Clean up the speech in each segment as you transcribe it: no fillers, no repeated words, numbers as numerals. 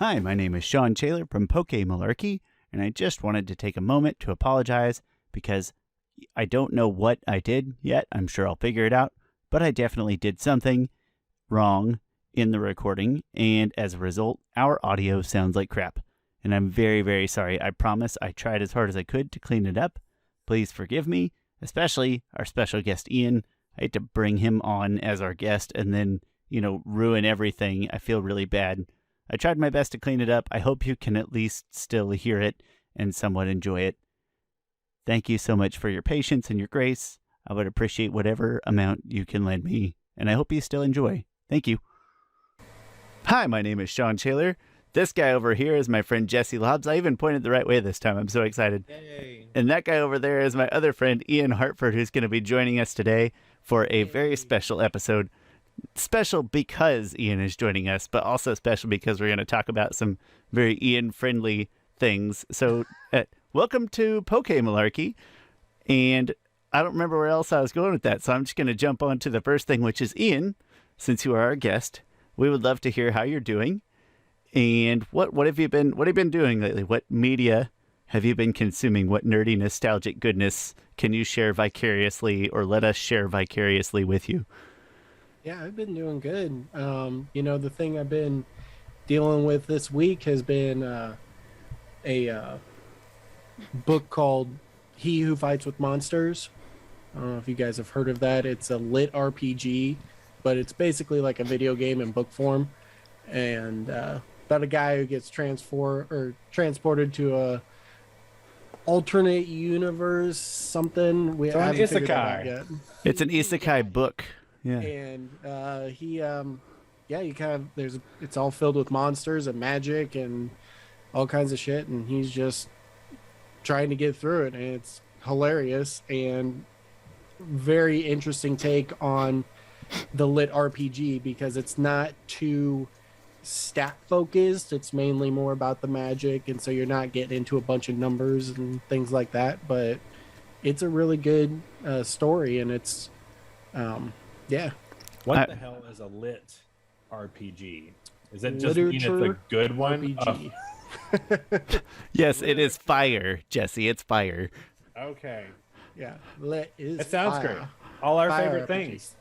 Hi, my name is Shawn from Pokemalarkey, and I just wanted to take a moment to apologize because I don't know what I did yet. I'm sure I'll figure it out, but I definitely did something wrong in the recording, and as a result, our audio sounds like crap. And I'm very, very sorry. I promise I tried as hard as I could to clean it up. Please forgive me, especially our special guest, Ian. I hate to bring him on as our guest and then, ruin everything. I feel really bad. I tried my best to clean it up. I hope you can at least still hear it and somewhat enjoy it. Thank you so much for your patience and your grace. I would appreciate whatever amount you can lend me, and I hope you still enjoy. Thank you. Hi, my name is Shawn Shaler. This guy over here is my friend Jesse Lobbs. I even pointed the right way this time. I'm so excited. Yay. And that guy over there is my other friend, Ian Hartford, who's going to be joining us today for a very special episode. Special because Ian is joining us, but also special because we're going to talk about some very Ian-friendly things. So, welcome to Pokemalarkey. And I don't remember where else I was going with that, so I'm just going to jump on to the first thing, which is Ian, since you are our guest. We would love to hear how you're doing. And what have you been doing lately? What media have you been consuming? What nerdy, nostalgic goodness can you share vicariously, or let us share vicariously with you? Yeah, I've been doing good. The thing I've been dealing with this week has been a book called He Who Fights with Monsters. I don't know if you guys have heard of that. It's a lit RPG, but it's basically like a video game in book form. And about a guy who gets transported to a alternate universe, something. So an isekai. Yet. It's an isekai book. Yeah. And it's all filled with monsters and magic and all kinds of shit, and he's just trying to get through it, and it's hilarious and very interesting take on the lit RPG because it's not too stat focused. It's mainly more about the magic, and so you're not getting into a bunch of numbers and things like that, but it's a really good story, and it's What the hell is a lit RPG? Is it just mean it's a good one? RPG. Yes, it is fire, Jesse. It's fire. Okay. Yeah, lit is. It sounds fire. great. All our Fire favorite RPG. things.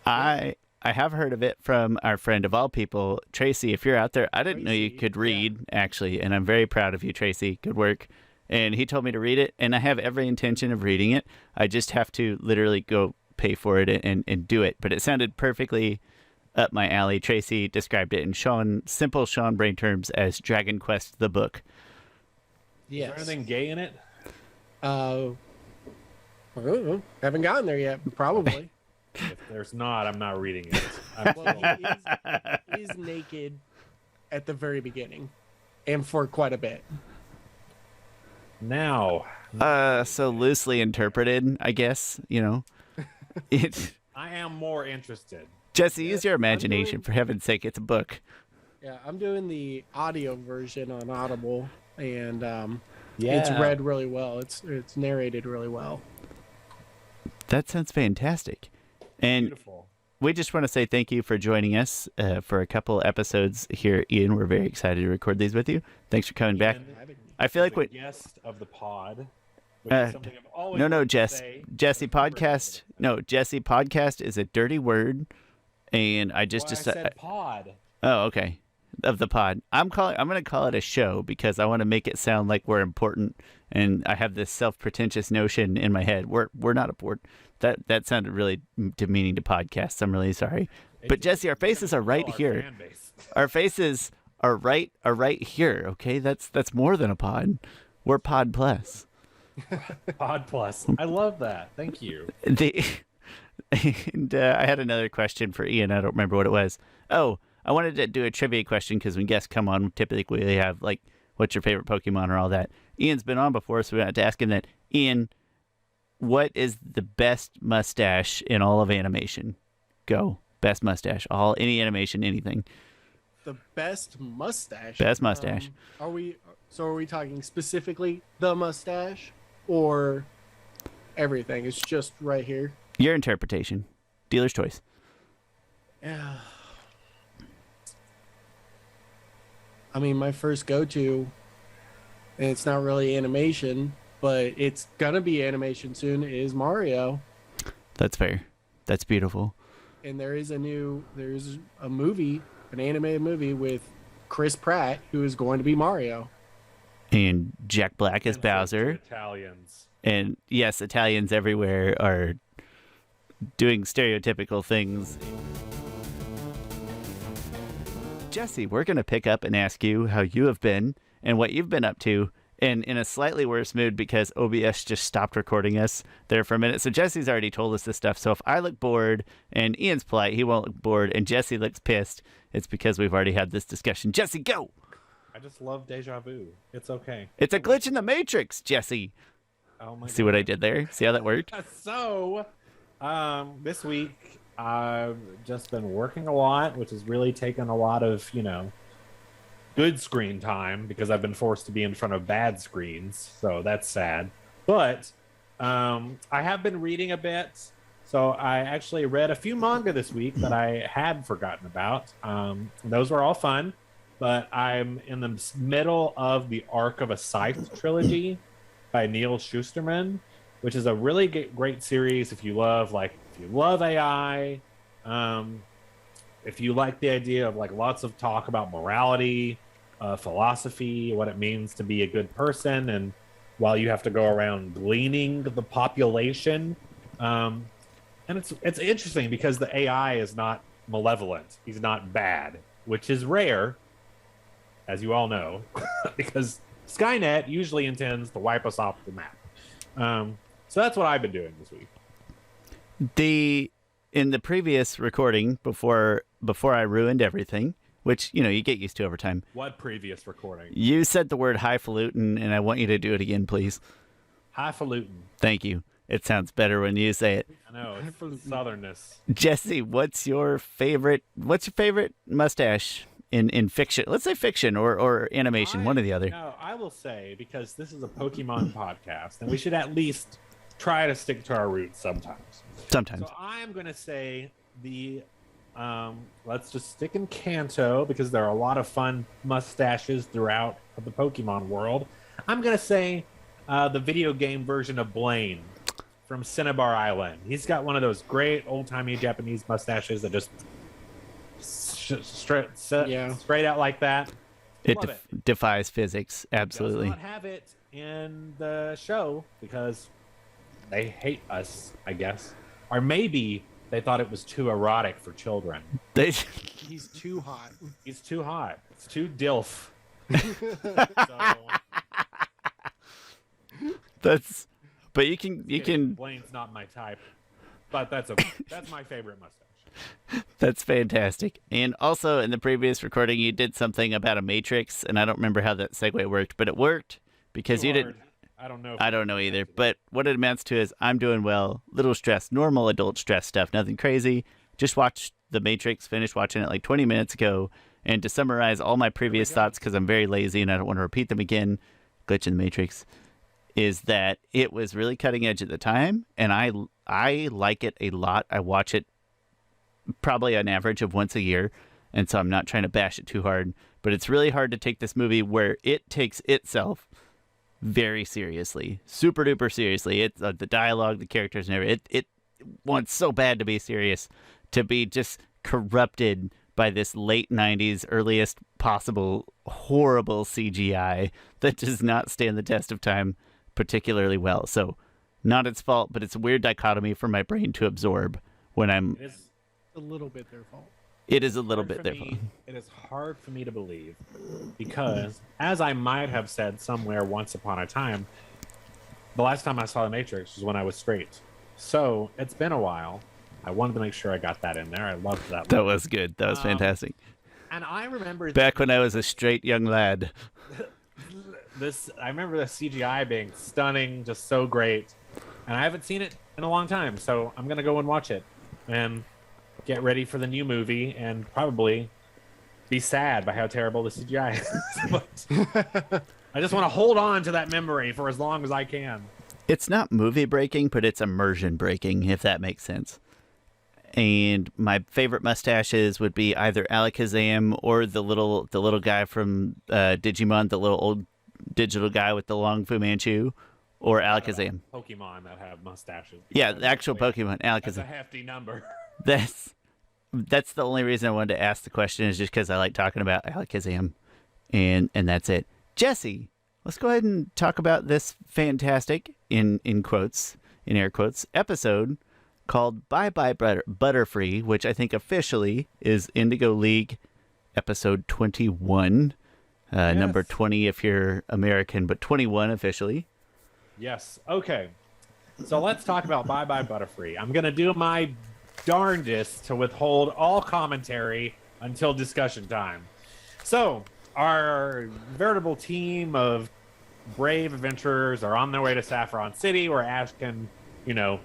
I have heard of it from our friend of all people, Tracy. If you're out there, I didn't know you could read, actually, and I'm very proud of you, Tracy. Good work. And he told me to read it, and I have every intention of reading it. I just have to literally go pay for it and do it. But it sounded perfectly up my alley. Tracy described it in simple Shawn Brain terms as Dragon Quest the book. Yes. Is there anything gay in it? I don't know. Haven't gotten there yet. Probably. If there's not, I'm not reading it. Well, he is naked at the very beginning, and for quite a bit. Now. So loosely interpreted, I guess, I am more interested. Jesse, use your imagination, for heaven's sake. It's a book. Yeah, I'm doing the audio version on Audible, and it's read really well. It's narrated really well. That sounds fantastic. And Beautiful. we just want to say thank you for joining us for a couple episodes here, Ian. We're very excited to record these with you. Thanks for coming back. I feel like guest of the pod. Which is something I've always wanted to say. Jesse podcast. No, Jesse podcast is a dirty word, and I just I said pod. Oh, okay. Of the pod. I'm going to call it a show because I want to make it sound like we're important, and I have this self-pretentious notion in my head. We're not important. That sounded really demeaning to podcasts. I'm really sorry. But Jesse, our faces are right here. Our faces are right here. Okay, that's more than a pod. We're Pod Plus. Pod Plus. I love that. Thank you. And I had another question for Ian. I don't remember what it was. Oh, I wanted to do a trivia question because when guests come on, typically we have like, what's your favorite Pokemon or all that. Ian's been on before, so we had to ask him that. Ian, what is the best mustache in all of animation? Go. Best mustache. Any animation, anything. The best mustache? Best mustache. Are we talking specifically the mustache or everything? It's just right here. Your interpretation. Dealer's choice. Yeah. I mean, my first go-to, and it's not really animation, but it's gonna be animation soon, is Mario. That's fair. That's beautiful. And there's a movie, an animated movie with Chris Pratt, who is going to be Mario. And Jack Black as Bowser. Italians. And yes, Italians everywhere are doing stereotypical things. Jesse, we're going to pick up and ask you how you have been and what you've been up to, and in a slightly worse mood because OBS just stopped recording us there for a minute. So Jesse's already told us this stuff. So if I look bored and Ian's polite, he won't look bored, and Jesse looks pissed, it's because we've already had this discussion. Jesse, go! I just love deja vu. It's okay. It's a glitch in the Matrix, Jesse. Oh my See what I did there? See how that worked? So, this week I've just been working a lot, which has really taken a lot of, good screen time because I've been forced to be in front of bad screens. So that's sad. But I have been reading a bit. So I actually read a few manga this week that I had forgotten about. Those were all fun. But I'm in the middle of the Arc of a Scythe trilogy by Neil Shusterman, which is a really great series if you love AI, if you like the idea of lots of talk about morality, philosophy, what it means to be a good person, and while you have to go around gleaning the population, and it's interesting because the AI is not malevolent. He's not bad, which is rare, as you all know, because Skynet usually intends to wipe us off the map. So that's what I've been doing this week. In the previous recording, before I ruined everything, which, you get used to over time. What previous recording? You said the word highfalutin, and I want you to do it again, please. Highfalutin. Thank you. It sounds better when you say it. I know, it's southernness. Jesse, what's your favorite mustache in fiction? Let's say fiction or animation, one or the other. No, I will say, because this is a Pokemon podcast, and we should at least try to stick to our roots sometimes. Sometimes. So I am going to say let's just stick in Kanto, because there are a lot of fun mustaches throughout the Pokemon world. I'm going to say the video game version of Blaine from Cinnabar Island. He's got one of those great old-timey Japanese mustaches that just straight out like that. It defies physics. Absolutely. Does not have it in the show because they hate us, I guess. Or maybe they thought it was too erotic for children. He's too hot. He's too hot. It's too DILF. But you can. Blaine's not my type, but that's my favorite mustache. That's fantastic. And also in the previous recording, you did something about a matrix, and I don't remember how that segue worked, but it worked because you didn't. I don't know. I don't know either. But what it amounts to is I'm doing well, little stress, normal adult stress stuff, nothing crazy. Just watched The Matrix, finished watching it 20 minutes ago. And to summarize all my previous thoughts, because I'm very lazy and I don't want to repeat them again, glitch in The Matrix, is that it was really cutting edge at the time, and I like it a lot. I watch it probably on average of once a year, and so I'm not trying to bash it too hard. But it's really hard to take this movie where it takes itself very seriously, super duper seriously. It's the dialogue, the characters, and everything. It wants so bad to be serious, to be just corrupted by this late 90s, earliest possible horrible CGI that does not stand the test of time particularly well. So not its fault, but it's a weird dichotomy for my brain to absorb when I'm... It's a little bit their fault. It is a little bit their fault. It is hard for me to believe because, as I might have said somewhere once upon a time, the last time I saw The Matrix was when I was straight. So it's been a while. I wanted to make sure I got that in there. I loved that. That was good. That was fantastic. And I remember... Back when I was a straight young lad. I remember the CGI being stunning, just so great. And I haven't seen it in a long time, so I'm going to go and watch it. And get ready for the new movie and probably be sad by how terrible the CGI is. But I just want to hold on to that memory for as long as I can. It's not movie breaking, but it's immersion breaking, if that makes sense. And my favorite mustaches would be either Alakazam or the little guy from Digimon, the little old digital guy with the long Fu Manchu, or Alakazam. Pokemon that have mustaches. Yeah, the actual Pokemon, Alakazam. That's a hefty number. That's the only reason I wanted to ask the question, is just because I like talking about Alakazam, and that's it. Jesse, let's go ahead and talk about this fantastic, in quotes, in air quotes, episode called Bye Bye Butterfree, which I think officially is Indigo League episode 21. Yes. Number 20 if you're American, but 21 officially. Yes. Okay. So let's talk about Bye Bye Butterfree. I'm going to do my darndest to withhold all commentary until discussion time. So our veritable team of brave adventurers are on their way to Saffron City, where Ash can,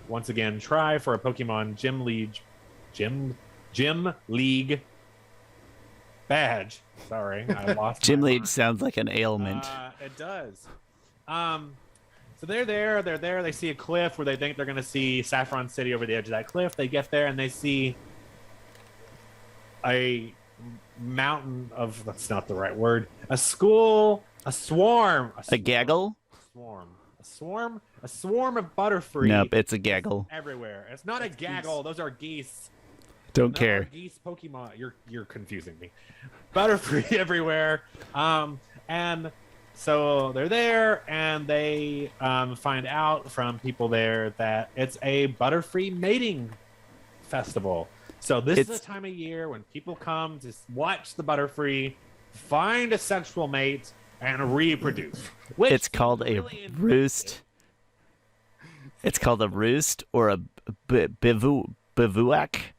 once again try for a Pokemon Gym League badge. Sorry, I lost. Gym League sounds like an ailment. It does. So they're there. They see a cliff where they think they're going to see Saffron City over the edge of that cliff. They get there and they see a mountain of, that's not the right word, a swarm. A gaggle? A swarm of Butterfree. Nope, it's a gaggle. Everywhere. It's not a gaggle. Those are geese. Don't care. Geese Pokemon. You're confusing me. Butterfree everywhere. And so they're there, and they find out from people there that it's a Butterfree mating festival. So this is the time of year when people come to watch the Butterfree, find a sexual mate, and reproduce. It's called a roost. It's called a roost or a bivouac,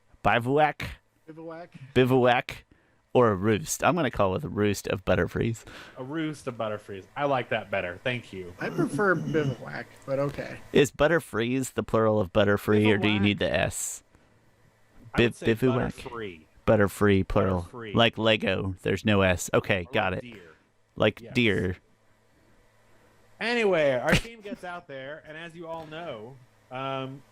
or a roost. I'm going to call it a roost of Butterfrees. A roost of Butterfrees. I like that better. Thank you. I prefer bivouac, but okay. Is Butterfrees the plural of Butterfree, or do you need the S? I would say Bivouac. Butterfree. Butterfree, plural. Butterfree. Like Lego. There's no S. Okay, got it. Deer. Like Yes. deer. Anyway, our team gets out there, and as you all know,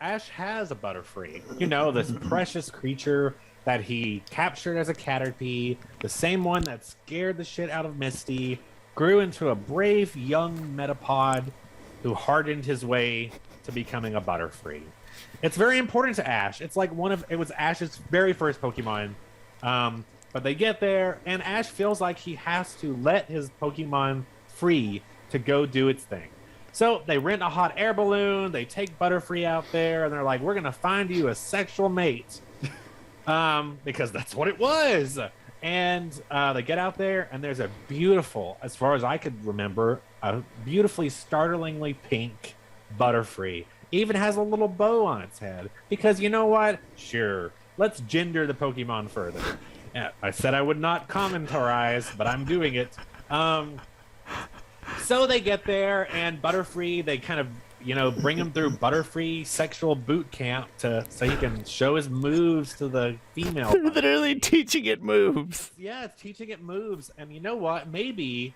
Ash has a Butterfree. This precious creature that he captured as a Caterpie, the same one that scared the shit out of Misty, grew into a brave young Metapod who hardened his way to becoming a Butterfree. It's very important to Ash. It's like it was Ash's very first Pokemon. But they get there, and Ash feels like he has to let his Pokemon free to go do its thing. So they rent a hot air balloon, they take Butterfree out there, and they're like, we're going to find you a sexual mate. Because that's what it was. And they get out there, and there's a beautiful, as far as I could remember, a beautifully startlingly pink Butterfree. Even has a little bow on its head. Because you know what? Sure, let's gender the Pokemon further. Yeah, I said I would not commentarize, but I'm doing it. So they get there, and Butterfree, they kind of, bring him through Butterfree sexual boot camp so he can show his moves to the female. They're literally teaching it moves. Yeah, it's teaching it moves. And you know what? Maybe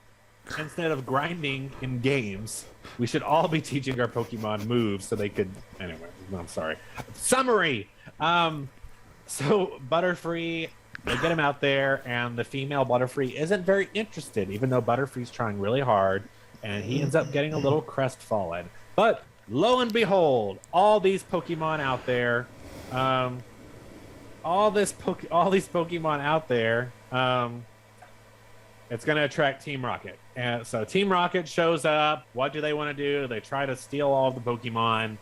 instead of grinding in games, we should all be teaching our Pokemon moves so they could. Anyway, I'm sorry. Summary. So Butterfree, they get him out there, and the female Butterfree isn't very interested, even though Butterfree's trying really hard, and he ends up getting a little crestfallen. But lo and behold, all these Pokemon out there, all these Pokemon out there, it's going to attract Team Rocket. And so Team Rocket shows up. What do they want to do? They try to steal all of the Pokemon.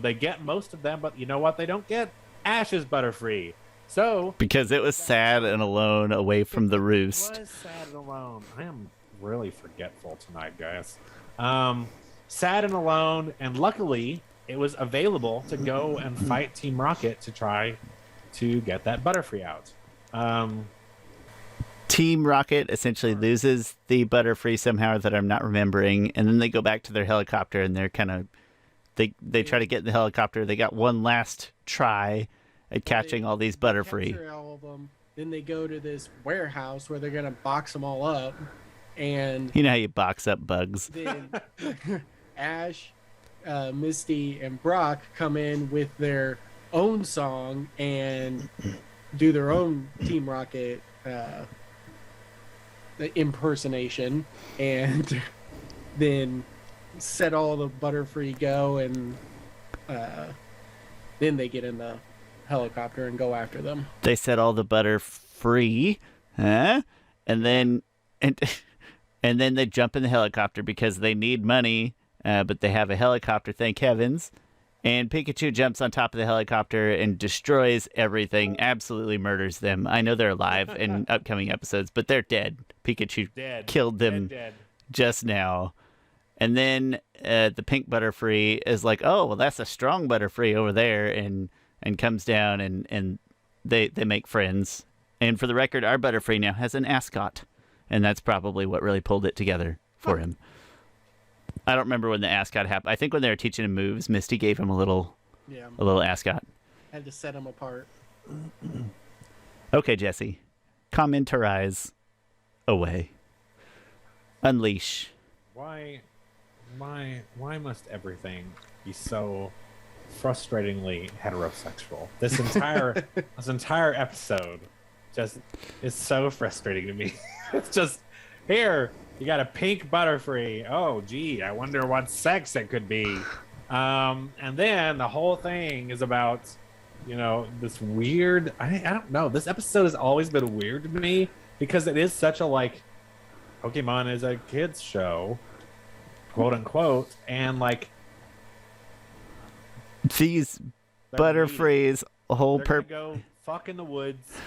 They get most of them, but you know what? They don't get Ash's Butterfree. So because it was sad and alone away from the roost. It was sad and alone. I am really forgetful tonight, guys. Sad and alone, and luckily it was available to go and fight Team Rocket to try to get that Butterfree out. Team Rocket essentially loses the Butterfree somehow that I'm not remembering, and then they go back to their helicopter, and they're kind of they try to get in the helicopter. They got one last try at catching all these Butterfree. Capture all of them. Then they go to this warehouse where they're gonna box them all up, and you know how you box up bugs. then Ash, Misty, and Brock come in with their own song and do their own Team Rocket impersonation, and then set all the Butterfree go, and then they get in the helicopter and go after them. They set all the Butterfree, huh? And then and then they jump in the helicopter because they need money, but they have a helicopter, thank heavens. And Pikachu jumps on top of the helicopter and destroys everything, absolutely murders them. I know they're alive in upcoming episodes, but they're dead. Pikachu killed them just now. And then the pink Butterfree is like, oh, well, that's a strong Butterfree over there, and comes down, and they make friends. And for the record, our Butterfree now has an ascot, and that's probably what really pulled it together for him. I don't remember when the ascot happened. I think when they were teaching him moves, Misty gave him a little ascot. Had to set them apart. Okay, Jesse. Commentarize away. Unleash. Why must everything be so frustratingly heterosexual? This entire episode just is so frustrating to me. It's just, here, you got a pink Butterfree. Oh, gee, I wonder what sex it could be. And then the whole thing is about, this weird, I don't know. This episode has always been weird to me because it is such a, like, Pokemon is a kid's show, quote unquote, and, like, these Butterfrees they're gonna go fuck in the woods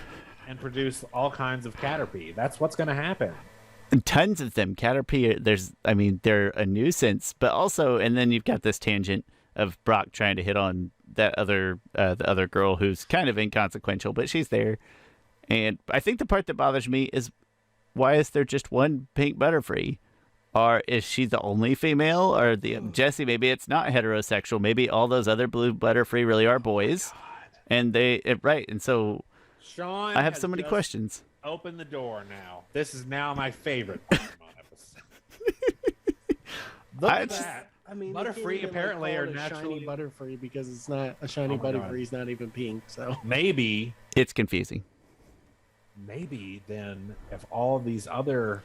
and produce all kinds of Caterpie. That's what's gonna happen. Tons of them. Caterpie, they're a nuisance, but also, and then you've got this tangent of Brock trying to hit on that the other girl who's kind of inconsequential, but she's there. And I think the part that bothers me is, why is there just one pink Butterfree? Or is she the only female? Or Jesse, maybe it's not heterosexual. Maybe all those other blue Butterfree really are boys. And and so Shawn, I have so many questions. Open the door now. This is now my favorite Pokemon episode. Look at that. I mean, Butterfree apparently are naturally shiny Butterfree because it's not a shiny Butterfree. It's not even pink. So maybe it's confusing. Maybe then, if all those other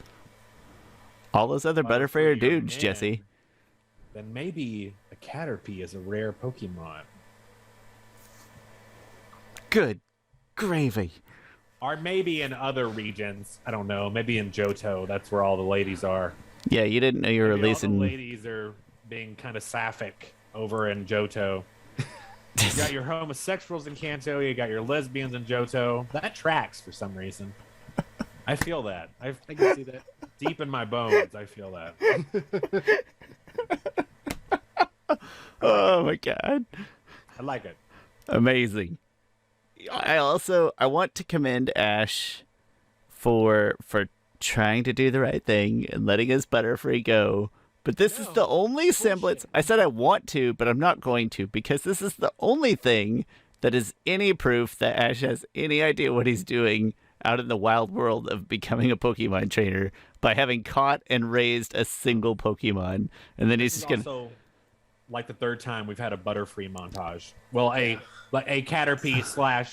Butterfree are dudes, men, Jesse, then maybe a Caterpie is a rare Pokemon. Good gravy. Or maybe in other regions. I don't know. Maybe in Johto. That's where all the ladies are. Yeah, you didn't know you were releasing. All the ladies are being kind of sapphic over in Johto. You got your homosexuals in Kanto. You got your lesbians in Johto. That tracks for some reason. I feel that. I can see that. Deep in my bones, I feel that. Oh my god. I like it. Amazing. I want to commend Ash for trying to do the right thing and letting his Butterfree go. But this is the only semblance. I said I want to, but I'm not going to, because this is the only thing that is any proof that Ash has any idea what he's doing out in the wild world of becoming a Pokemon trainer by having caught and raised a single Pokemon. And then he's just going to... like the third time we've had a Butterfree montage. Well, a Caterpie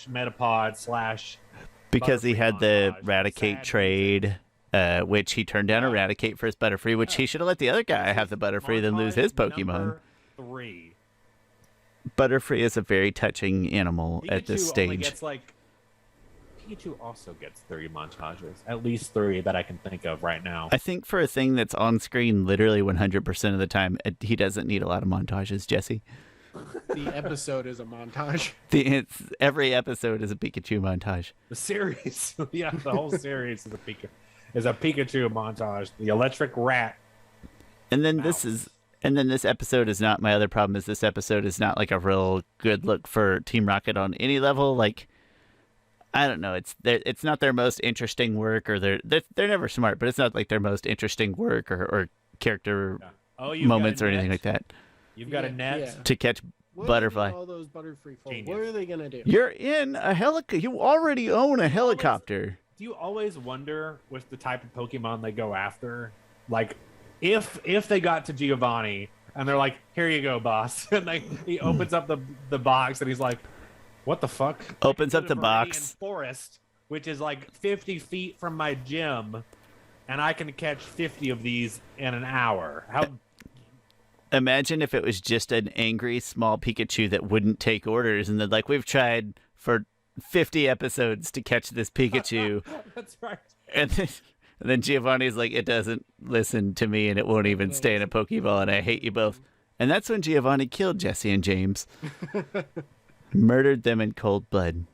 / Metapod / because he had the montage. Eradicate trade, which he turned down Eradicate for his Butterfree, which he should have let the other guy have the Butterfree than lose his Pokemon. 3. Butterfree is a very touching animal at this stage. Pikachu also gets 3 montages. At least 3 that I can think of right now. I think for a thing that's on screen literally 100% of the time, he doesn't need a lot of montages, Jesse. The episode is a montage. Every episode is a Pikachu montage. The series, the whole series is a Pikachu montage. The electric rat. And then this episode is not, my other problem is this episode is not like a real good look for Team Rocket on any level. Like, I don't know. It's not their most interesting work, or they're never smart, but it's not like their most interesting work or character moments or anything like that. You've got a net to catch Butterfly. All those Butterfree folk. What are they gonna do? You're in a helicopter. You already own a helicopter. Do you always wonder with the type of Pokemon they go after, like if they got to Giovanni and they're like, "Here you go, boss," and he opens up the box and he's like, What the fuck? Opens I up could the go to Viridian box. Forest, which is like 50 feet from my gym, and I can catch 50 of these in an hour. How? Imagine if it was just an angry small Pikachu that wouldn't take orders, and then like we've tried for 50 episodes to catch this Pikachu, That's right. and then Giovanni's like, it doesn't listen to me, and it won't even stay in a Pokeball, and I hate you both. And that's when Giovanni killed Jesse and James, murdered them in cold blood.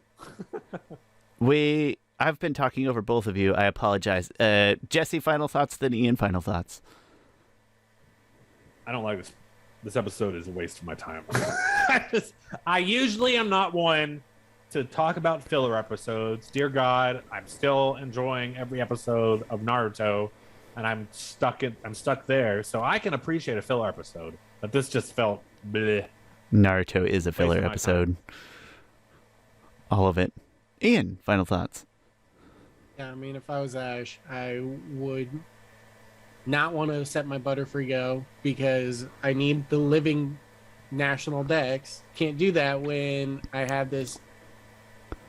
I've been talking over both of you. I apologize. Jesse, final thoughts, then Ian, final thoughts. I don't like this. This episode is a waste of my time. I usually am not one to talk about filler episodes. Dear God, I'm still enjoying every episode of Naruto, and I'm stuck there. So I can appreciate a filler episode, but this just felt bleh. Naruto is a filler episode. All of it. Ian, final thoughts. Yeah, I mean, if I was Ash, I would not want to set my Butterfree go because I need the living national dex. Can't do that when I have this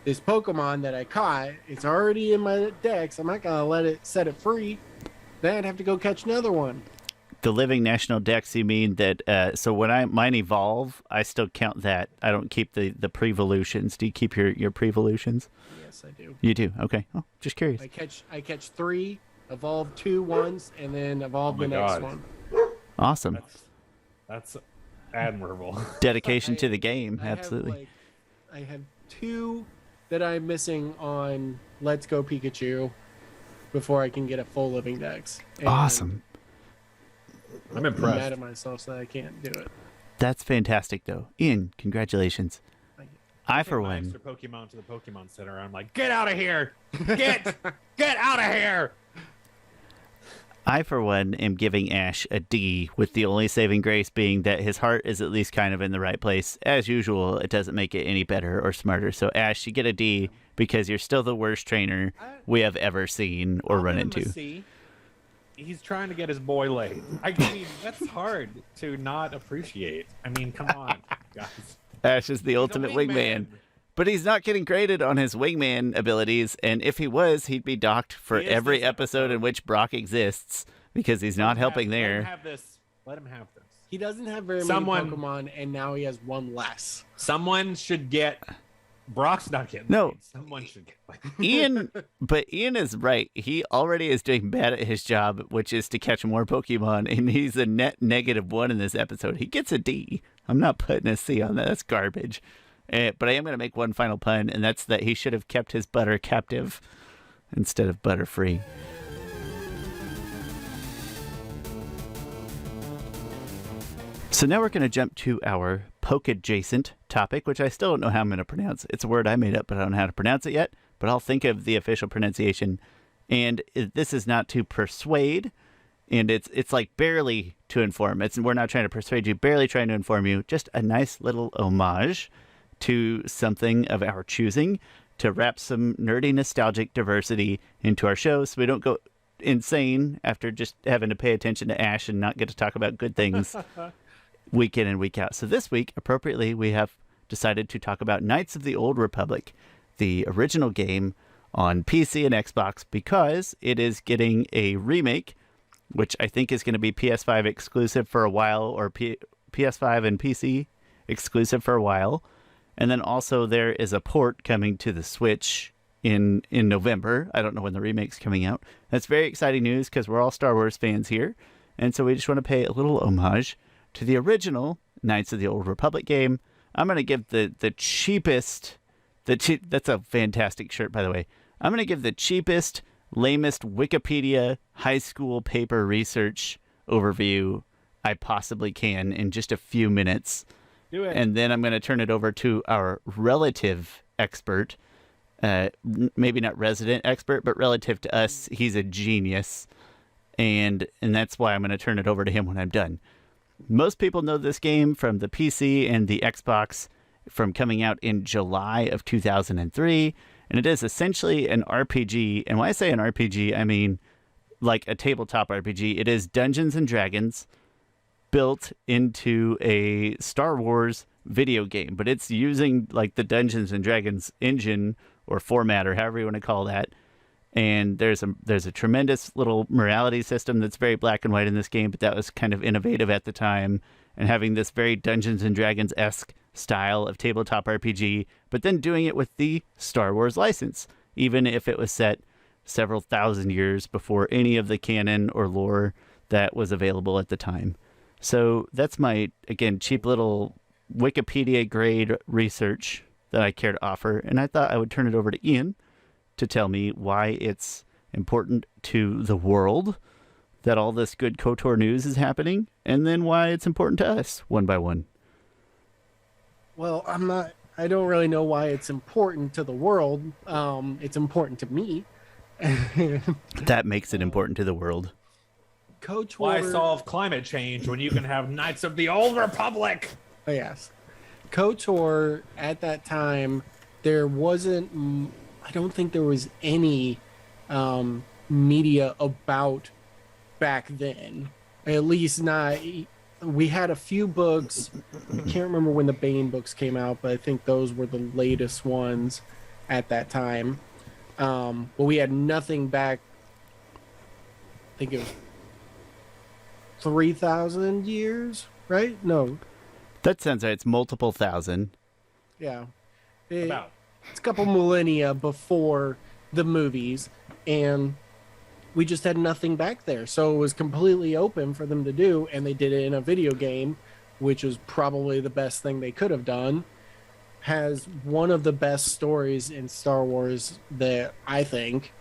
Pokemon that I caught. It's already in my dex. I'm not gonna let it set it free. Then I'd have to go catch another one. The living national dex, you mean that? So when mine evolve, I still count that. I don't keep the prevolutions. Do you keep your prevolutions? Yes, I do. You do. Okay. Oh, just curious. I catch 3, evolve 2 once, and then evolve the next one. Awesome. That's admirable. Dedication to the game. Absolutely. I have 2 that I'm missing on Let's Go Pikachu before I can get a full living dex. And Awesome. I'm I'm impressed. mad at myself that I can't do it. That's fantastic, though. Ian, congratulations. Thank you. I, for My one, extra Pokemon to the Pokemon Center. I'm like, get out of here! Get out of here! am giving Ash a D, with the only saving grace being that his heart is at least kind of in the right place. As usual, it doesn't make it any better or smarter. So, Ash, you get a D because you're still the worst trainer we have ever seen or run into. C. He's trying to get his boy laid. I mean, that's hard to not appreciate. I mean, come on, guys. Ash is the ultimate wingman. But he's not getting graded on his wingman abilities, and if he was, he'd be docked for every episode in which Brock exists, because he's not helping there. Let him have this. Let him have this. He doesn't have very many Pokemon, and now he has one less. Someone should get... Brock's not getting No. laid. Someone should get laid. Ian is right. He already is doing bad at his job, which is to catch more Pokemon, and he's a net -1 in this episode. He gets a D. I'm not putting a C on that. That's garbage. But I am going to make one final pun, and that's that he should have kept his butter captive instead of Butterfree. So now we're going to jump to our Pokédjacent topic, which I still don't know how I'm going to pronounce. It's a word I made up, but I don't know how to pronounce it yet. But I'll think of the official pronunciation. And this is not to persuade, and it's like barely to inform. We're not trying to persuade you, barely trying to inform you. Just a nice little homage to something of our choosing to wrap some nerdy, nostalgic diversity into our show so we don't go insane after just having to pay attention to Ash and not get to talk about good things week in and week out. So this week, appropriately, we have decided to talk about Knights of the Old Republic, the original game on PC and Xbox, because it is getting a remake, which I think is going to be PS5 exclusive for a while, or PS5 and PC exclusive for a while. And then also there is a port coming to the Switch in November. I don't know when the remake's coming out. That's very exciting news because we're all Star Wars fans here. And so we just want to pay a little homage to the original Knights of the Old Republic game. I'm going to give the cheapest... that's a fantastic shirt, by the way. I'm going to give the cheapest, lamest Wikipedia high school paper research overview I possibly can in just a few minutes. Do it. And then I'm going to turn it over to our relative expert. Maybe not resident expert, but relative to us, he's a genius. And that's why I'm going to turn it over to him when I'm done. Most people know this game from the PC and the Xbox from coming out in July of 2003. And it is essentially an RPG. And when I say an RPG, I mean like a tabletop RPG. It is Dungeons and Dragons built into a Star Wars video game, but it's using like the Dungeons and Dragons engine or format or however you want to call that. And there's a tremendous little morality system that's very black and white in this game, but that was kind of innovative at the time. And having this very Dungeons and Dragons-esque style of tabletop RPG, but then doing it with the Star Wars license, even if it was set several thousand years before any of the canon or lore that was available at the time. So that's my, again, cheap little Wikipedia grade research that I care to offer. And I thought I would turn it over to Ian to tell me why it's important to the world that all this good KotOR news is happening, and then why it's important to us one by one. Well, I don't really know why it's important to the world. It's important to me. That makes it important to the world. KotOR. Why solve climate change when you can have Knights of the Old Republic? Oh, yes. KotOR at that time, there wasn't, I don't think there was any media about back then. At least not, we had a few books. I can't remember when the Bane books came out, but I think those were the latest ones at that time. But we had nothing back, I think it was 3,000 years, right? No. That sounds right. It's multiple thousand. Yeah. About. It's a couple millennia before the movies, and we just had nothing back there. So it was completely open for them to do, and they did it in a video game, which was probably the best thing they could have done. Has one of the best stories in Star Wars that I think,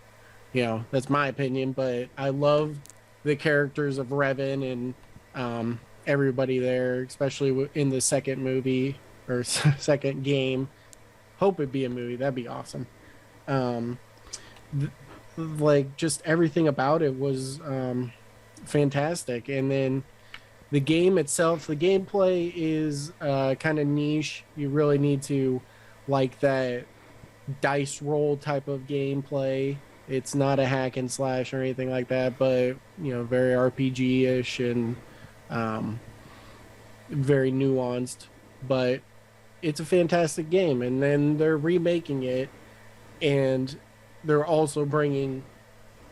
that's my opinion, but I love the characters of Revan and everybody there, especially in the second movie or second game. Hope it'd be a movie. That'd be awesome. Like just everything about it was fantastic. And then the game itself, the gameplay is kind of niche. You really need to like that dice roll type of gameplay. It's not a hack and slash or anything like that, but very RPG-ish and very nuanced. But it's a fantastic game. And then they're remaking it, and they're also bringing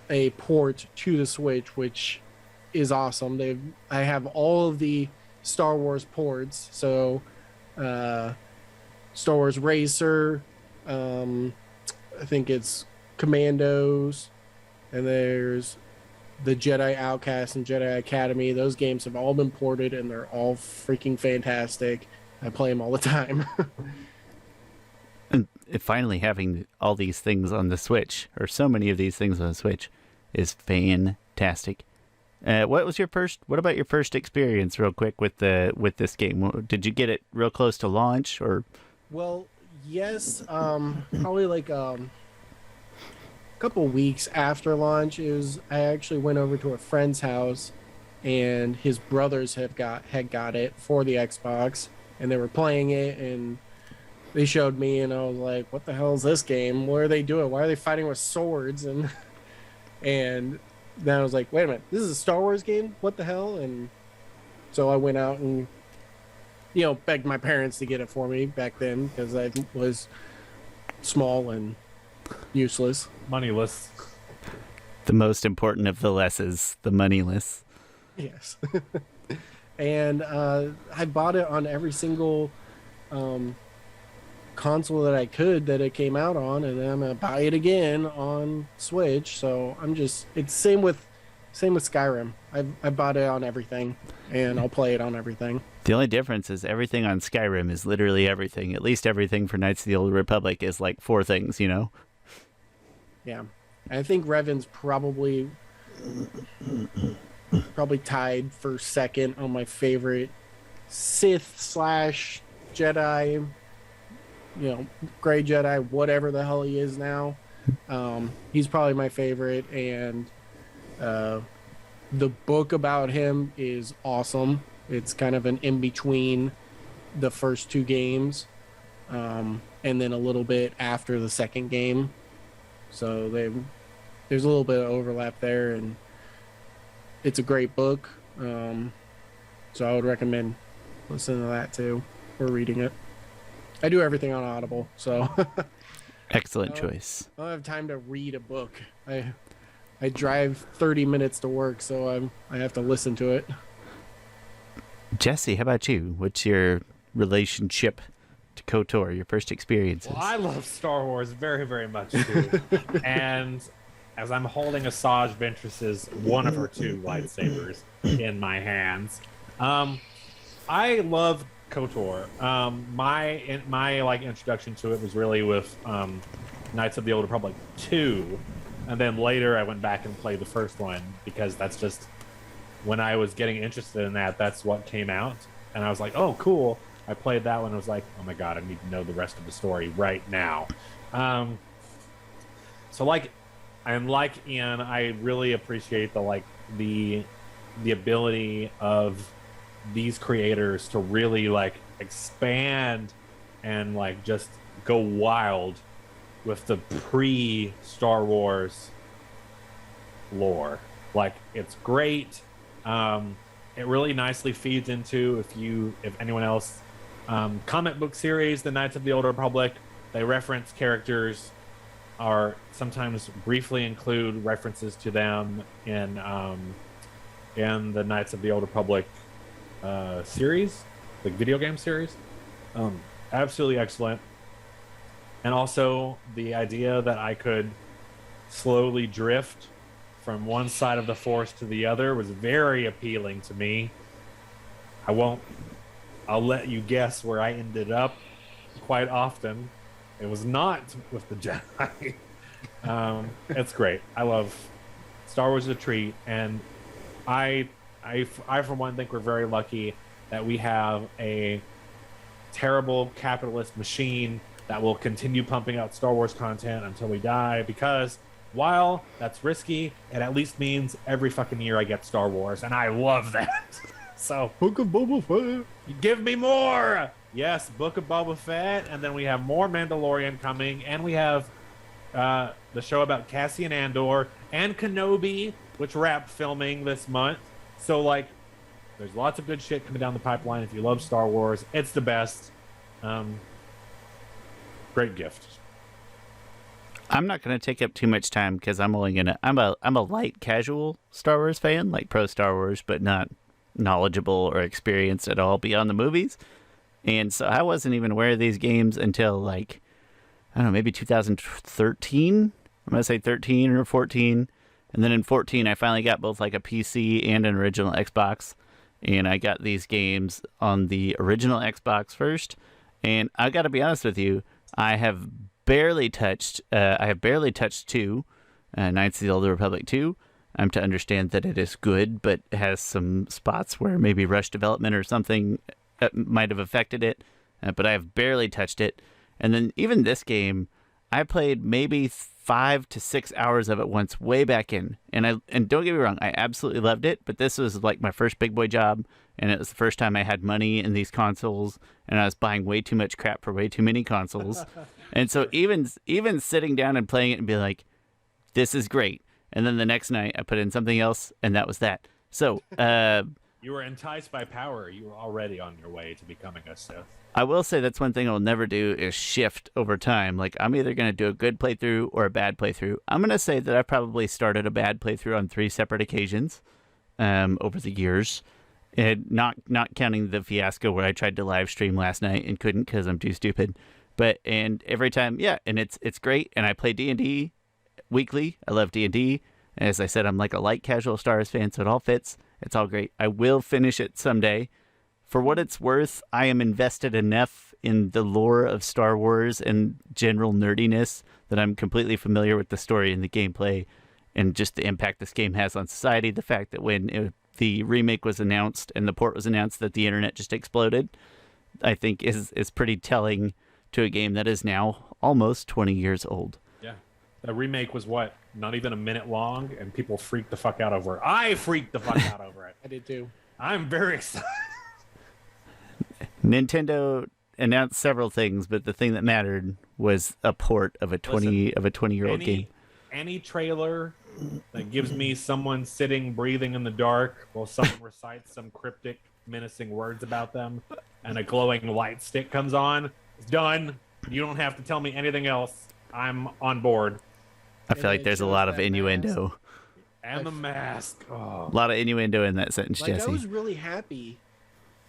a port to the Switch, which is awesome. I have all of the Star Wars ports. So Star Wars Racer, I think it's Commandos, and there's the Jedi Outcast and Jedi Academy. Those games have all been ported, and they're all freaking fantastic. I play them all the time. And finally having all these things on the Switch, or so many of these things on the Switch, is fantastic. What about your first experience real quick with this game? Did you get it real close to launch, or? Well, yes, probably like couple weeks after launch. I actually went over to a friend's house, and his brothers had got it for the Xbox, and they were playing it, and they showed me, and I was like, what the hell is this game? What are they doing? Why are they fighting with swords? And then I was like, wait a minute, this is a Star Wars game? What the hell? And so I went out and begged my parents to get it for me back then, because I was small and useless. Moneyless. The most important of the lesses, the moneyless. Yes. And I bought it on every single console that I could that it came out on, and then I'm gonna buy it again on Switch. So it's same with Skyrim. I bought it on everything, and I'll play it on everything. The only difference is everything on Skyrim is literally everything. At least everything for Knights of the Old Republic is like 4 things, Yeah. I think Revan's probably tied for second on my favorite Sith/Jedi, Gray Jedi, whatever the hell he is now. He's probably my favorite, and the book about him is awesome. It's kind of an in-between the first 2 games, and then a little bit after the second game. So there's a little bit of overlap there, and it's a great book. So I would recommend listening to that too. or reading it. I do everything on Audible, so Excellent choice. I don't have time to read a book. I drive 30 minutes to work, so I have to listen to it. Jesse, how about you? What's your relationship to KotOR, your first experiences? Well, I love Star Wars very, very much too. And as I'm holding Asajj Ventress's one of her two lightsabers in my hands, I love KotOR. My like introduction to it was really with Knights of the Old Republic 2, and then later I went back and played the first one because that's just when I was getting interested in that. That's what came out, and I was like, "Oh, cool!" I played that one. I was like, "Oh my god, I need to know the rest of the story right now." So like Ian, I really appreciate the ability of these creators to really like expand and like just go wild with the pre-Star Wars lore. Like, it's great. It really nicely feeds into, if anyone else, comic book series, the Knights of the Old Republic, they reference characters or sometimes briefly include references to them in the Knights of the Old Republic series, like video game series. Absolutely excellent. And also the idea that I could slowly drift from one side of the Force to the other was very appealing to me. I'll let you guess where I ended up quite often. It was not with the Jedi. It's great. I love Star Wars is a treat, and I for one think we're very lucky that we have a terrible capitalist machine that will continue pumping out Star Wars content until we die, because while that's risky, it at least means every fucking year I get Star Wars, and I love that. So, Book of Boba Fett. Give me more! Yes, Book of Boba Fett, and then we have more Mandalorian coming, and we have the show about Cassian Andor and Kenobi, which wrapped filming this month. So, like, there's lots of good shit coming down the pipeline. If you love Star Wars, it's the best. Great gift. I'm not going to take up too much time because I'm a light casual Star Wars fan, like pro Star Wars, but not knowledgeable or experienced at all beyond the movies. And so I wasn't even aware of these games until, like, I don't know, maybe 2013. I'm going to say 13 or 14. And then in 14, I finally got both like a PC and an original Xbox. And I got these games on the original Xbox first. And I got to be honest with you, I have barely touched 2, Knights of the Old Republic 2. I'm to understand that it is good, but has some spots where maybe rush development or something might have affected it. But I have barely touched it. And then even this game, I played maybe 5 to 6 hours of it once, way back in. And don't get me wrong, I absolutely loved it. But this was like my first big boy job, and it was the first time I had money in these consoles, and I was buying way too much crap for way too many consoles. And so even sitting down and playing it and being like, this is great. And then the next night I put in something else, and that was that. So you were enticed by power. You were already on your way to becoming a Sith. I will say that's one thing I'll never do is shift over time. Like, I'm either going to do a good playthrough or a bad playthrough. I'm going to say that I probably started a bad playthrough on 3 separate occasions over the years. And not counting the fiasco where I tried to live stream last night and couldn't because I'm too stupid. And every time, yeah, and it's great. And I play D&D weekly. I love D&D. As I said, I'm like a light casual Star Wars fan, so it all fits. It's all great. I will finish it someday. For what it's worth, I am invested enough in the lore of Star Wars and general nerdiness that I'm completely familiar with the story and the gameplay and just the impact this game has on society. The fact that when the remake was announced and the port was announced that the internet just exploded, I think is pretty telling to a game that is now almost 20 years old. Yeah. The remake was what? Not even a minute long, and people freaked the fuck out over it. I freaked the fuck out over it. I did too. I'm very excited. Nintendo announced several things, but the thing that mattered was a port of a 20-year-old game. Any trailer that gives me someone sitting breathing in the dark while someone recites some cryptic menacing words about them, and a glowing light stick comes on. It's done. You don't have to tell me anything else. I'm on board. I feel like there's a lot of innuendo. And the mask. Oh. A lot of innuendo in that sentence, Like, Jesse. I was really happy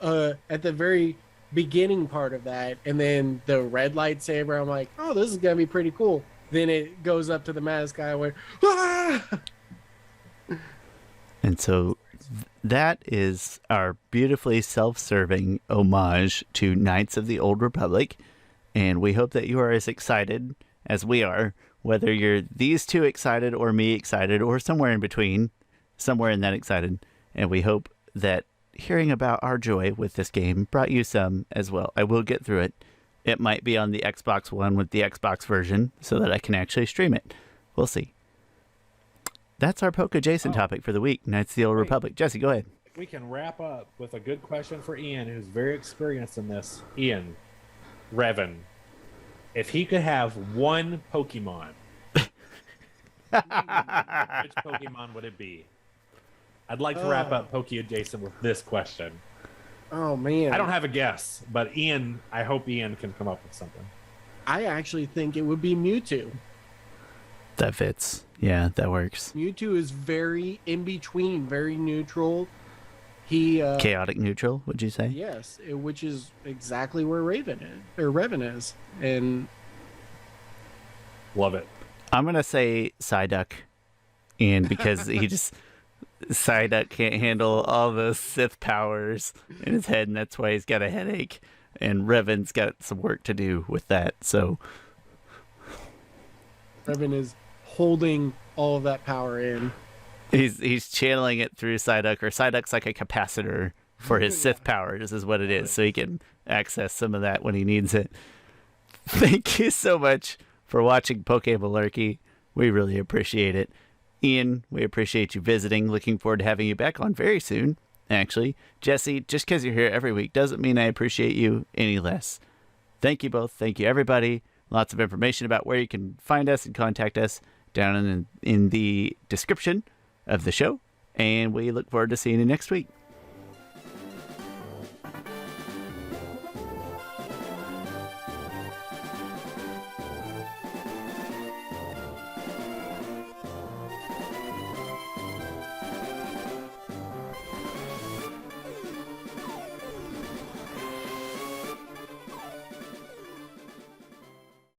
at the very beginning part of that, and then the red lightsaber, I'm like, oh, this is gonna be pretty cool. Then it goes up to the mask guy, I went, ah! And so that is our beautifully self-serving homage to Knights of the Old Republic. And we hope that you are as excited as we are, whether you're these two excited or me excited or somewhere in between, somewhere in that excited. And we hope that hearing about our joy with this game brought you some as well. I will get through it. It might be on the Xbox One with the Xbox version so that I can actually stream it. We'll see. That's our Pokédjacent topic for the week, Knights of the Old Republic. Jesse, go ahead. We can wrap up with a good question for Ian, who's very experienced in this. Ian, Revan, if he could have one Pokemon, which Pokemon would it be? I'd like to wrap up Pokédjacent with this question. Oh, man. I don't have a guess, but Ian, I hope Ian can come up with something. I actually think it would be Mewtwo. That fits. Yeah, that works. Mewtwo is very in between, very neutral. He Chaotic neutral, would you say? Yes, which is exactly where Revan is, and Love it. I'm gonna say Psyduck, and because Psyduck can't handle all the Sith powers in his head, and that's why he's got a headache. And Revan's got some work to do with that. So Revan is holding all of that power in. he's channeling it through Psyduck, or Psyduck's like a capacitor for his Sith power. This is what it is, so he can access some of that when he needs it. Thank you so much for watching Pokemalarkey. We really appreciate it. Ian, we appreciate you visiting. Looking forward to having you back on very soon, actually. Jesse, just because you're here every week doesn't mean I appreciate you any less. Thank you both. Thank you, everybody. Lots of information about where you can find us and contact us down in the description of the show. And we look forward to seeing you next week.